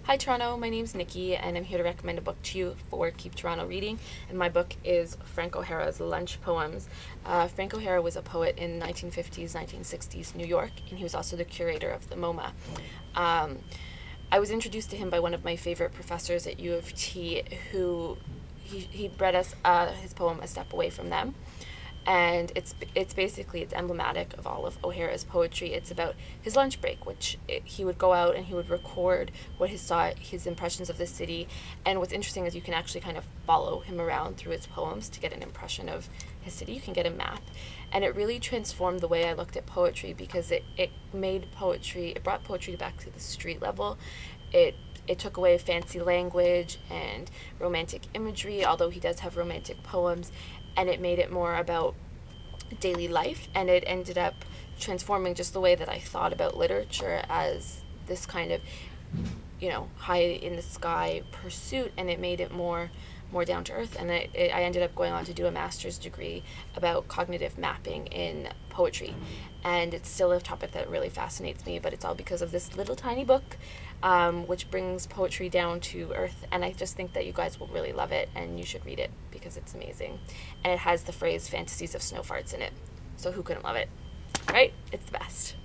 Hi Toronto, my name's Nikki and I'm here to recommend a book to you for Keep Toronto Reading, and my book is Frank O'Hara's Lunch Poems. Frank O'Hara was a poet in 1950s, 1960s New York, and he was also the curator of the MoMA. I was introduced to him by one of my favorite professors at U of T who he read us his poem A Step Away From Them. And it's emblematic of all of O'Hara's poetry. It's about his lunch break, which he would go out and he would record what his impressions of the city. And what's interesting is you can actually kind of follow him around through his poems to get an impression of his city. You can get a map, and it really transformed the way I looked at poetry, because it brought poetry back to the street level. It took away fancy language and romantic imagery, although he does have romantic poems, and it made it more about daily life, and it ended up transforming just the way that I thought about literature as this kind of, high in the sky pursuit, and it made it more down to earth. And I ended up going on to do a master's degree about cognitive mapping in poetry, and it's still a topic that really fascinates me, but it's all because of this little tiny book, which brings poetry down to earth. And I just think that you guys will really love it, and you should read it because it's amazing. And it has the phrase fantasies of snow farts in it, so who couldn't love it, right? It's the best.